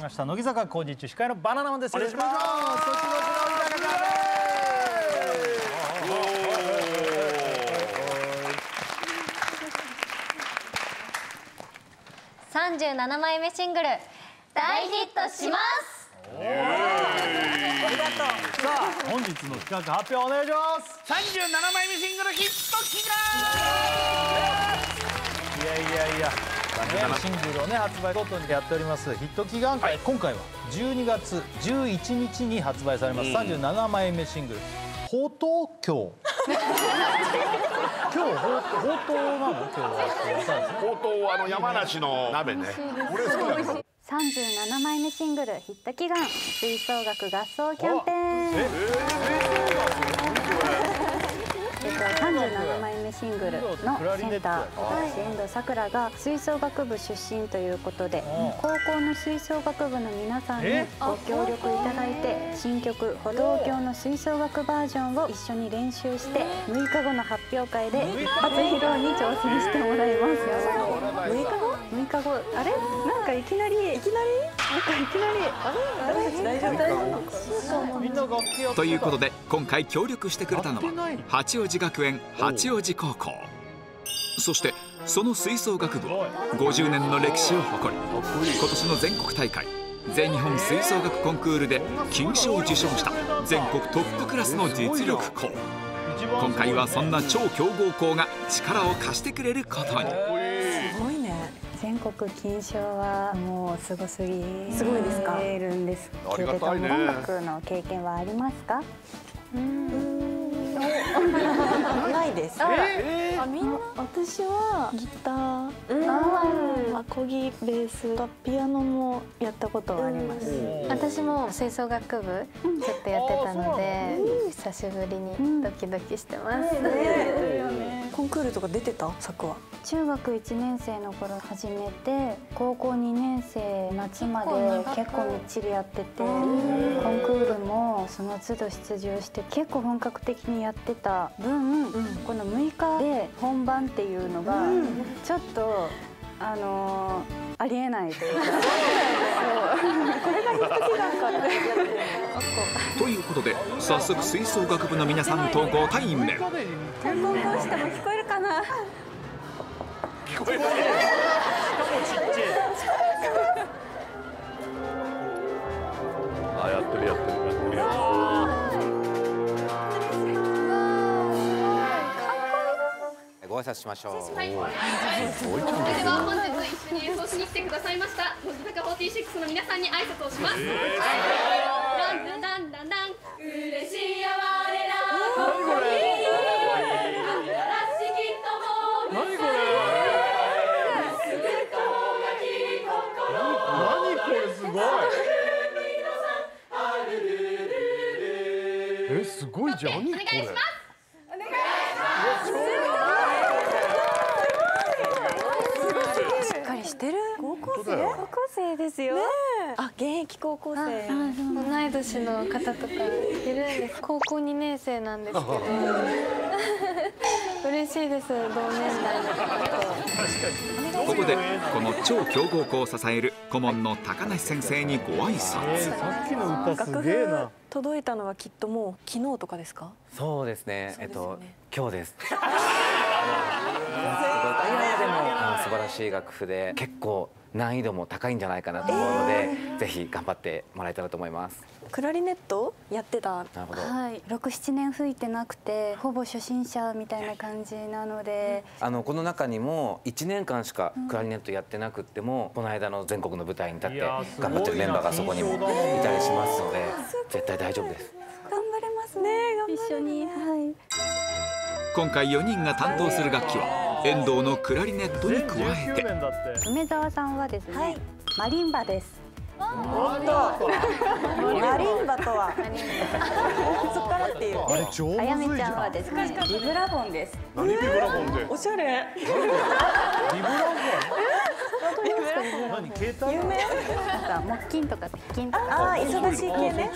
ました乃木坂工事中司会のバナナマンです。よろしくお願いします。そして37枚目シングル大ヒットします。ありがとう。さあ本日の企画発表お願いします。37枚目シングルヒット祈願。いやシングルをね発売ごとにやっておりますヒット祈願会、今回は12月11日に発売されます37枚目シングルほうとうきょう今日ほうとうなの今日はほうとう山梨の鍋ね。俺好きだよ。37枚目シングルヒット祈願吹奏楽合奏キャンペーン。37枚目シングルのセンター私遠藤さくらが吹奏楽部出身ということで高校の吹奏楽部の皆さんにご協力いただいて新曲「歩道橋」の吹奏楽バージョンを一緒に練習して6日後の発表会で一発披露に挑戦してもらいます。6日後あれなんかいきなり大丈夫ということで今回協力してくれたのは八王子学園八王子高校、そしてその吹奏楽部は50年の歴史を誇り今年の全国大会全日本吹奏楽コンクールで金賞を受賞した全国トップクラスの実力校。今回はそんな超強豪校が力を貸してくれることに。すごいね。全国金賞はもうすごいですか。るんですけれども、音楽の経験はありますか？ないです。みんな私はギター、アコギ、ベース、ピアノもやったことはあります。私も吹奏楽部ずっとやってたので久しぶりにドキドキしてます。コンクールとか出てた？作は中学1年生の頃始めて高校2年生夏まで結構みっちりやっててコンクールもその都度出場して結構本格的にやってた分、この6日で本番っていうのがちょっとありえないというかこれがヒット祈願かってということで早速吹奏楽部の皆さんとご対面。どうしても聞こえるかな。聞こえない。あ、やってる。ご挨拶しましょう。それでは本日一緒に演奏しに来てくださいました乃木坂46の皆さんに挨拶をします。ダンダンダンダンダン嬉しいや我らここに何これすごいすごいじゃん。お願いします。しっかりしてる。高校生ですよ。あ、現役高校生。同い年の方とかいるんです。高校2年生なんですけど嬉しいです。同年代の方と。ここでこの超強豪校を支える顧問の高梨先生にご挨拶。さっきの歌すげえな。届いたのはきっともう昨日とかですか？そうですね。今日です。でも素晴らしい楽譜で結構難易度も高いんじゃないかなと思うので、ぜひ頑張ってもらえたらと思います。クラリネットやってた。なるほど。はい、6、7年吹いてなくてほぼ初心者みたいな感じなので、この中にも1年間しかクラリネットやってなくっても、この間の全国の舞台に立って頑張ってるメンバーがそこにもいたりしますので、絶対大丈夫です。頑張れますね。一緒に。はい。今回4人が担当する楽器は遠藤のクラリネットに加えて梅沢さんはですね、マリンバです。マリンバとはそっからっていう。あやめちゃんはですね、ビブラフォンです。何ビブラフォンで？おしゃれ。ビブラフォン。何携帯？有名？なんか木琴とか鉄琴とか。忙しい系ね。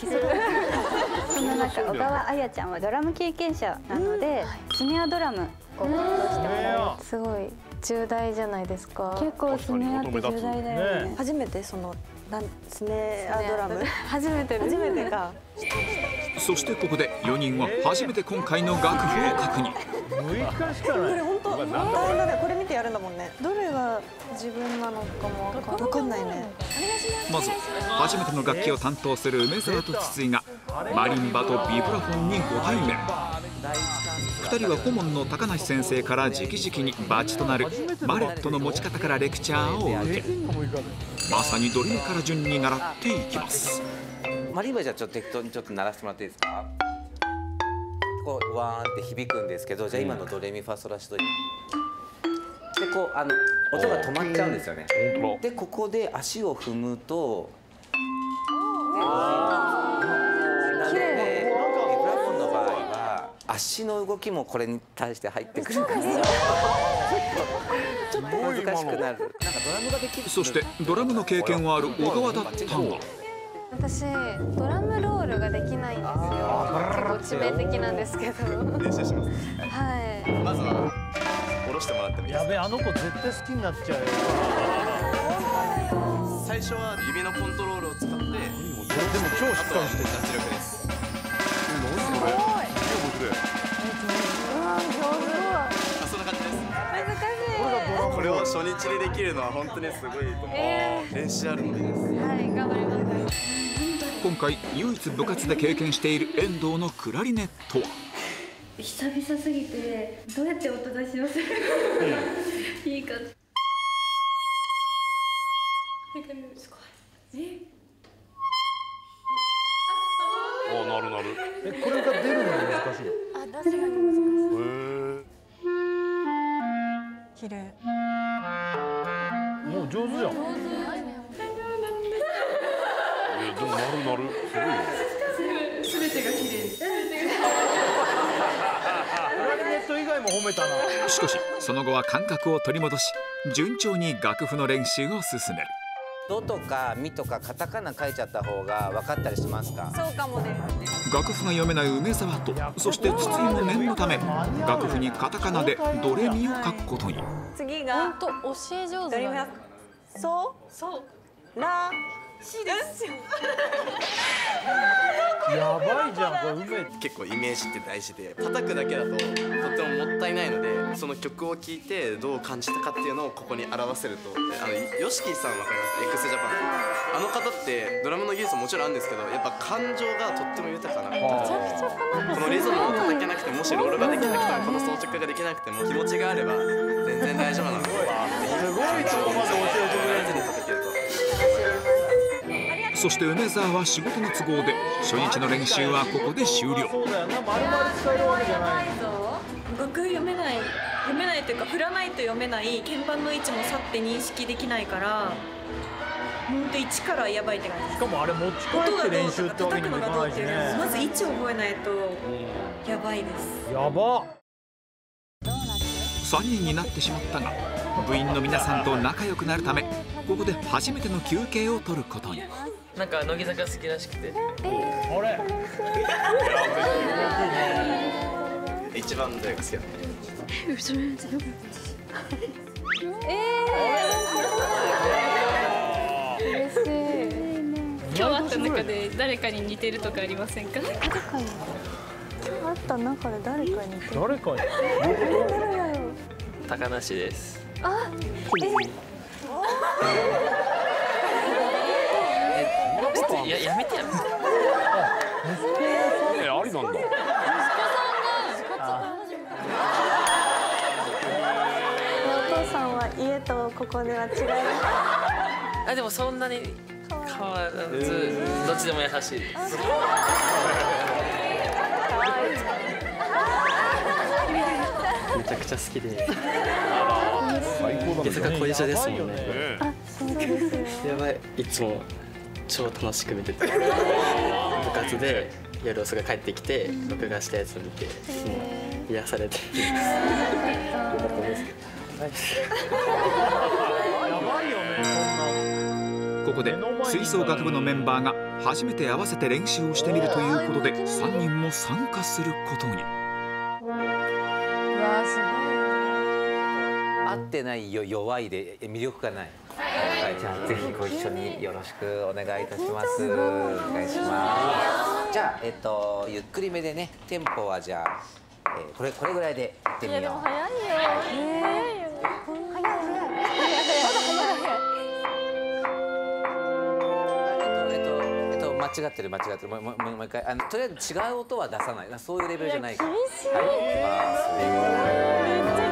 その中小川彩ちゃんはドラム経験者なので、スネアドラムを担当してもらいます。すごい重大じゃないですか。結構スネアって重大だよね。初めてそのなんスネアドラム初めてです。初めてか。そしてここで4人は初めて今回の楽譜を確認。6日しかこない。れ本当大変だね。これ見てやるんだもんね。どれが自分なのかもわかんないね。まずは初めての楽器を担当する梅沢と筒井がマリンバとビブラフォンにご対面。2人は顧問の高梨先生から直々にバチとなるマレットの持ち方からレクチャーを受け、まさにドレミから順に習っていきます。マリンバじゃあちょっと適当にちょっと鳴らしてもらっていいですか。こうワーンって響くんですけど、じゃあ今のドレミファソラシドでこう音が止まっちゃうんですよね。でここで足を踏むとなのでビブラフォンの場合は足の動きもこれに対して入ってくるからちょっと難しくなる。なんかドラムができる。そしてドラムの経験はある小川だったが、私ドラムロールができないんですよ。結構致命的なんですけど。練習します。はい。まずは下ろしてもらってもいいですか。やべえ、あの子絶対好きになっちゃうよ。最初は指のコントロールを使って、でも超しっかりしてる。脱力です。そんな感じです。これを初日でできるのは本当にすごいと思う。練習あるのでです。はい、頑張ります。今回唯一部活で経験している遠藤のクラリネットは久々すぎてどうやって音出しをするいいか。お、なるなる。これが出るのが難しい。あ、出すのに難しい。綺麗。もう上手じゃん。でもなるなる。すごいよ。すべてが綺麗。クラリネット以外も褒めたな。しかしその後は感覚を取り戻し順調に楽譜の練習を進める。ドとかミとかカタカナ書いちゃった方が分かったりしますか。そうかもね。楽譜が読めない梅沢とそして筒井も念のため楽譜にカタカナでドレミを書くことに。次が本当教え上手だね。そうラシです。やばいじゃん、これ梅。結構イメージって大事で、叩くだけだととってももったいないので、その曲を聴いてどう感じたかっていうのをここに表せると。ヨシキさんわかります？ x ジャパン。あの方ってドラムの技術ももちろんあるんですけど、やっぱ感情がとっても豊かな方で、このリズムを叩けなくても、もしロールができなくても、この装着ができなくても気持ちがあれば全然大丈夫なので、すごいとこまで教えてくれる。叩けると。そして梅沢は仕事の都合で初日の練習はここで終了。そうだよな、丸々使えるわけじゃない。楽譜読めないというか、振らないと読めない、鍵盤の位置もさって認識できないから、本当一からやばいって感じです。しかもあれ持ち帰って練習ってわけにもいかないしね。まず位置を覚えないとやばいです。やば。3人になってしまったが部員の皆さんと仲良くなるためここで初めての休憩を取ることに。なんか乃木坂好きらしくて。あれ一番どれが好きだった？嬉しい。今日会った中で誰かに似てるとかありませんか？今日会った中で誰かに似てる。誰かに。誰だよ。高梨です。やめて。ありなんだ。お父さんは家とここでは違います。でもそんなに変わらずどっちでも優しいです。めちゃくちゃ好きで。乃木坂恋女ですもんね。あ、そうですよ。やばい、いつも超楽しく見てて、部活で夜遅く帰ってきて録画したやつを見て癒されて。やばいよね、そんな。ここで吹奏楽部のメンバーが初めて合わせて練習をしてみるということで3人も参加することに。合ってないよ、弱いで魅力がない。じゃあぜひご一緒によろしくお願いいたします。お願いします。じゃあゆっくりめでね、テンポはじゃあ、これぐらいでいってみよう。早いよ。間違ってるもう一回とりあえず違う音は出さない、そういうレベルじゃないから。厳しい。はい、めっちゃ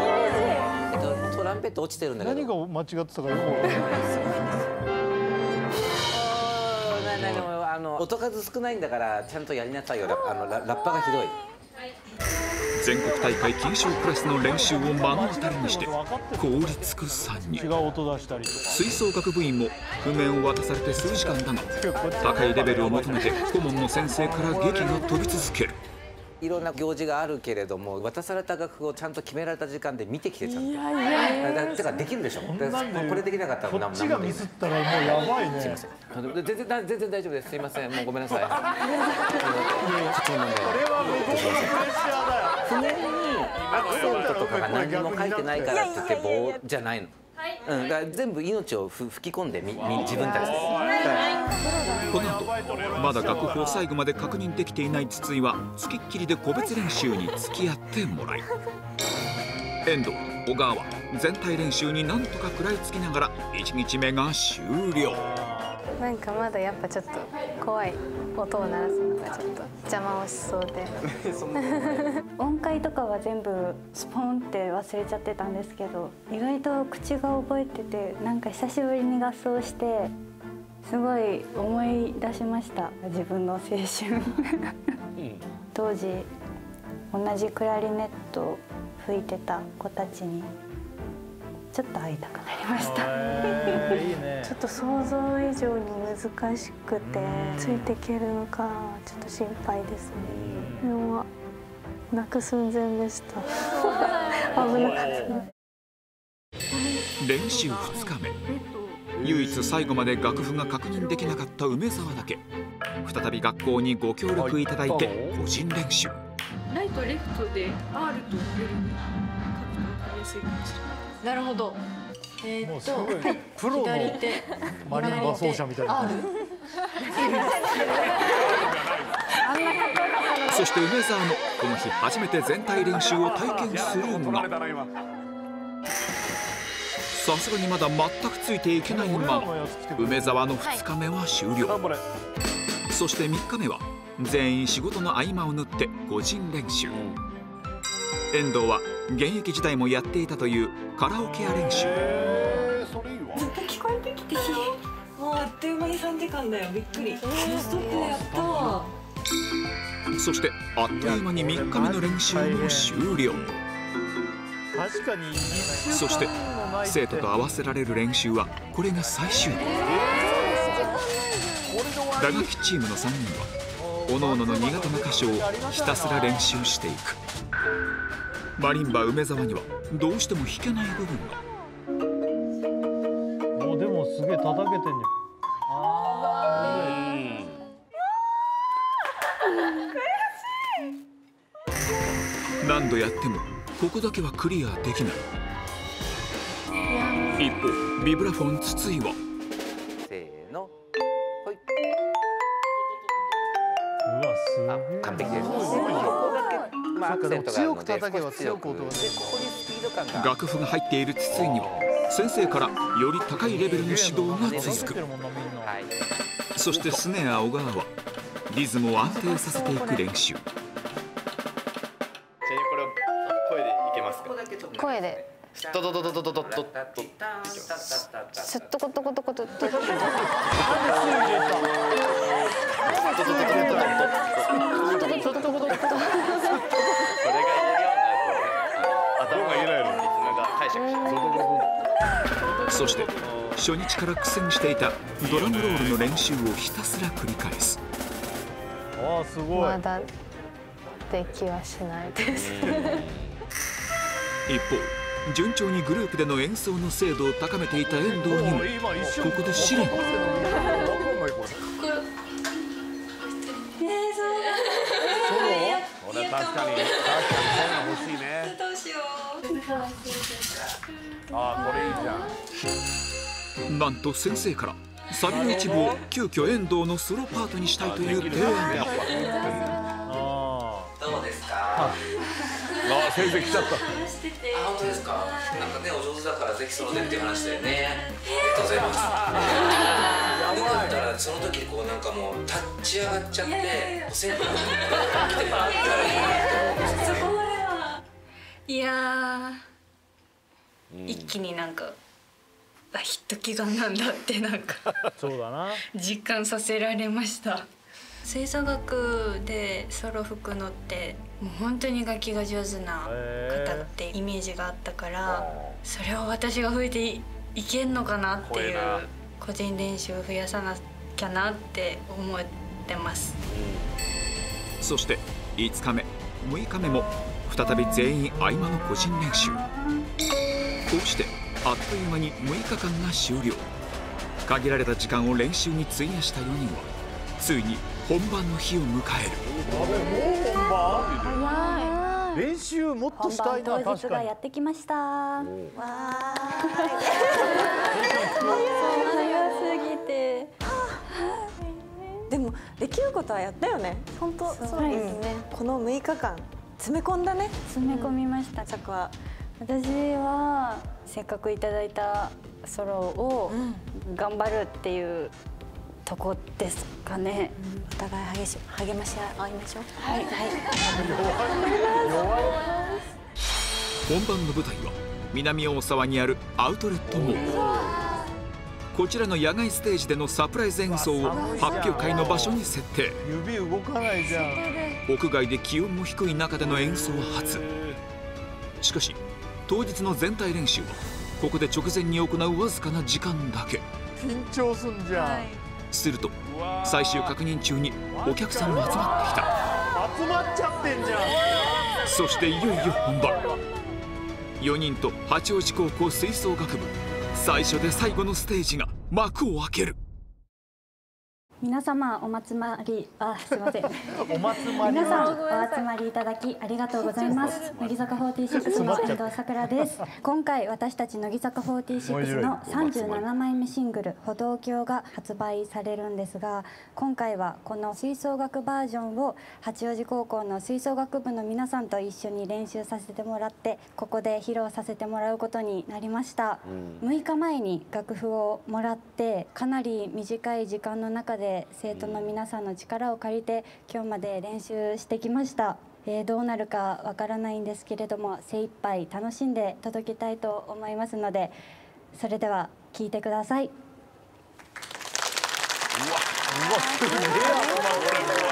厳しい。トランペット落ちてるんだけど。何が間違ってたかよくわかんない。音数少ないんだからちゃんとやりなさいよ。ラッパがひどい。全国大会金賞クラスの練習を目の当たりにして凍りつく3人。違う音出したりとか。吹奏楽部員も譜面を渡されて数時間だが、高いレベルを求めて顧問の先生から劇が飛び続ける。いろんな行事があるけれども、渡された楽譜をちゃんと決められた時間で見てきてちゃんと。てかできるでしょ。これできなかったらこっちがミスったらもうやばいね。すいません。全然大丈夫です。すいません。もうごめんなさい。これはめっちゃプレッシャーだよ。譜面にアクセントとかが何も書いてないからって言って棒じゃないの。だから全部命を吹き込んで自分たちで。この後まだ楽譜を最後まで確認できていない筒井はつきっきりで個別練習に付き合ってもらい、遠藤、小川は全体練習になんとか食らいつきながら1日目が終了。なんかまだやっぱちょっと怖い。音を鳴らすのがちょっと邪魔をしそうで。音階とかは全部スポンって忘れちゃってたんですけど、意外と口が覚えてて、なんか久しぶりに合奏してすごい思い出しました、自分の青春。当時同じクラリネットを吹いてた子たちにちょっと会いたくなりました。ちょっと想像以上に難しくてついていけるのかちょっと心配ですね。でも泣く寸前でした。危なかった。練習2日目、唯一最後まで楽譜が確認できなかった梅沢だけ再び学校にご協力いただいて個人練習。ライトレフトで R と L に書くと分かりやすいかもしれない。なるほど。プロのマリンバ奏者みたいな。そして梅沢もこの日初めて全体練習を体験するが、さすがにまだ全くついていけないまま梅沢の2日目は終了。そして3日目は全員仕事の合間を縫って個人練習。遠藤は現役時代もやっていたというカラオケや練習。ずっと聞こえてきて、もうあっという間に3時間だよ。びっくり。ノンストップでやったわ。そしてあっという間に3日目の練習も終了。確かに。そして生徒と合わせられる練習はこれが最終日。打楽器チームの3人は各々の苦手な箇所をひたすら練習していく。マリンバ梅沢にはどうしても弾けない部分が。もうでもすげえ叩けてんじゃん。何度やってもここだけはクリアできない。一方ビブラフォン筒井はせーの、ほい。うわすげえ。完璧です。ここだけアクセントがあるので強く叩けば強く音が出る。ここにスピード感が。楽譜が入っている筒井には先生からより高いレベルの指導が続く。そしてスネア小川はリズムを安定させていく練習。ちなみにこれを声でいけますか？声で。ドドドドドドドドド。ちょっとコトコトコトコトコト。そして初日から苦戦していたドラムロールの練習をひたすら繰り返す。ああすごい。まだできはしないです。一方順調にグループでの演奏の精度を高めていた遠藤にもここで試練が。これ確かにそういうの欲しいね。どうしよう。ああこれいいじゃん。なんと先生からサビの一部を急遽遠藤のソロパートにしたいという提案が。どうですか？あ、先生来ちゃった。あ、本当ですか？なんかね、お上手だからぜひソロでっていう話だよね。ありがとうございます。よかったらその時こうなんかもう立ち上がっちゃって先生に来てもらったらいいなと思うんですけどね。いやー、一気になんかヒット祈願なんだってなんかそうだな、実感させられました。吹奏楽でソロ吹くのってもう本当に楽器が上手な方ってイメージがあったから、それを私が吹いていけんのかなっていう、個人練習を増やさなきゃなって思ってます。そして5日目6日目も再び全員合間の個人練習。こうしてあっという間に6日間が終了。限られた時間を練習に費やした4人はついに本番の日を迎える。練習もっとしたいな。本番当日がやってきました。わー早すぎて。でもできることはやったよね。本当そうですね。この6日間詰め込んだね。詰め込みました。作は私はせっかくいただいたソロを頑張るっていうとこですかね。お互い励まし合いましょう。はいはい。本番の舞台は南大沢にあるアウトレットモール。こちらの野外ステージでのサプライズ演奏を発表会の場所に設定。指動かないじゃん。屋外で気温も低い中での演奏は初。しかし当日の全体練習はここで直前に行うわずかな時間だけ。緊張すんじゃん。すると最終確認中にお客さんも集まってきた。集まっちゃってんじゃん。そしていよいよ本番。4人と八王子高校吹奏楽部、最初で最後のステージが幕を開ける。皆様お集まり、すいません。お祭り。皆さんお集まりいただきありがとうございます。乃木坂46の遠藤さくらです。今回私たち乃木坂46の37枚目シングル「歩道橋」が発売されるんですが、今回はこの吹奏楽バージョンを八王子高校の吹奏楽部の皆さんと一緒に練習させてもらって、ここで披露させてもらうことになりました。6日前に楽譜をもらって、かなり短い時間の中で生徒の皆さんの力を借りて今日まで練習してきました。どうなるかわからないんですけれども、精一杯楽しんで届けたいと思いますので、それでは聴いてください。うわすげえ集まってる。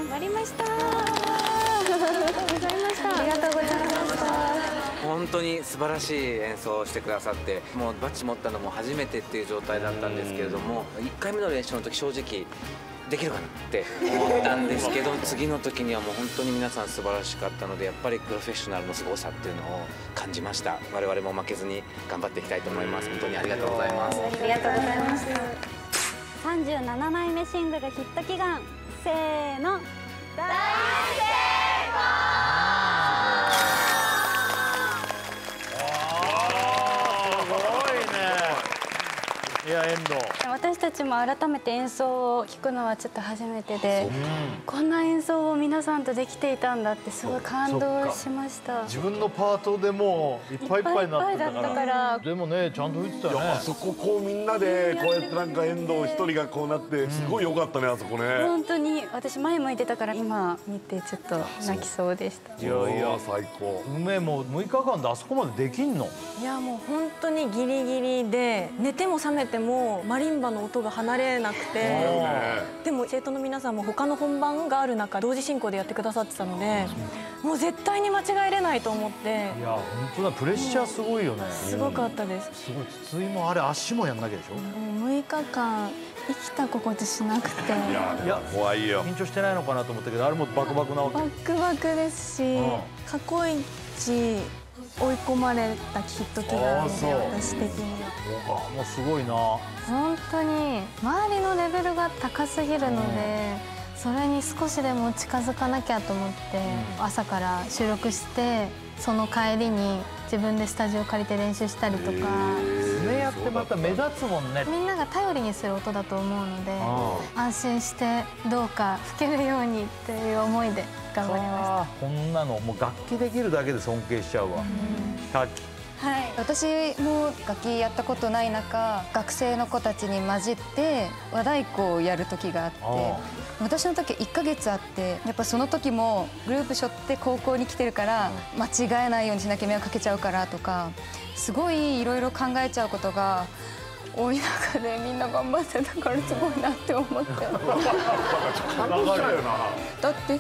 終わりました。ありがとうございました。ありがとうございました。本当に素晴らしい演奏をしてくださって、もうバチ持ったのも初めてっていう状態だったんですけれども、1回目の練習の時正直できるかなって思ったんですけど、次の時にはもう本当に皆さん素晴らしかったので、やっぱりプロフェッショナルの凄さっていうのを感じました。我々も負けずに頑張っていきたいと思います。本当にありがとうございます。ありがとうございました。37枚目シングルヒット祈願、せーの、大成いや、遠藤、私たちも改めて演奏を聴くのはちょっと初めてで、こんな演奏を皆さんとできていたんだってすごい感動しました。自分のパートでもういっぱいいっぱいになってたから。でもね、ちゃんと吹いてたよね。あそここうみんなでこうやってなんか遠藤一人がこうなってすごい良かったね、あそこね。本当に私前向いてたから今見てちょっと泣きそうでした。いやいや、最高。梅も6日間であそこまでできんの？いやもう本当にギリギリで、寝ても覚めてもマリンバの音が離れなくて、でも生徒の皆さんも他の本番がある中同時進行でやってくださってたので、もう絶対に間違えれないと思って。いや本当だ、プレッシャーすごいよね。すごかったです。すごい。筒井もあれ足もやんなきゃでしょ。もう6日間生きた心地しなくて、いや怖いよ。緊張してないのかなと思ったけど、あれもバクバクなわけ。バクバクですし、過去一追い込まれたヒット祈願で、私的には。もうすごいな。本当に周りのレベルが高すぎるので、それに少しでも近づかなきゃと思って、朝から収録して、その帰りに自分でスタジオ借りて練習したりとか。スネアってまた目立つもんね。みんなが頼りにする音だと思うので、安心してどうか吹けるようにっていう思いで頑張りました。こんなのもう楽器できるだけで尊敬しちゃうわ。はい、私も楽器やったことない中、学生の子たちに混じって和太鼓をやる時があって、私の時1ヶ月あって、やっぱその時もグループ背負って高校に来てるから間違えないようにしなきゃ迷惑かけちゃうからとか、すごいいろいろ考えちゃうことが多い中で、みんな頑張ってたからすごいなって思ってだって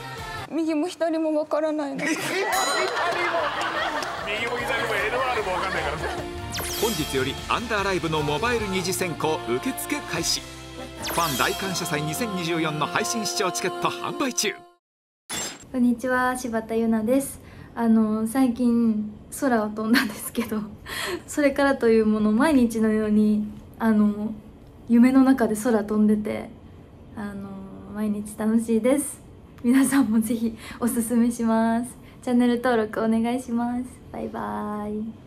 右も左もわからないの。右も左も LR もわかんないから。本日よりアンダーライブのモバイル二次選考受付開始。ファン大感謝祭2024の配信視聴チケット販売中。こんにちは、柴田ゆなです。最近空を飛んだんですけど、それからというもの毎日のように夢の中で空飛んでて、毎日楽しいです。皆さんもぜひおすすめします。チャンネル登録お願いします。バイバーイ。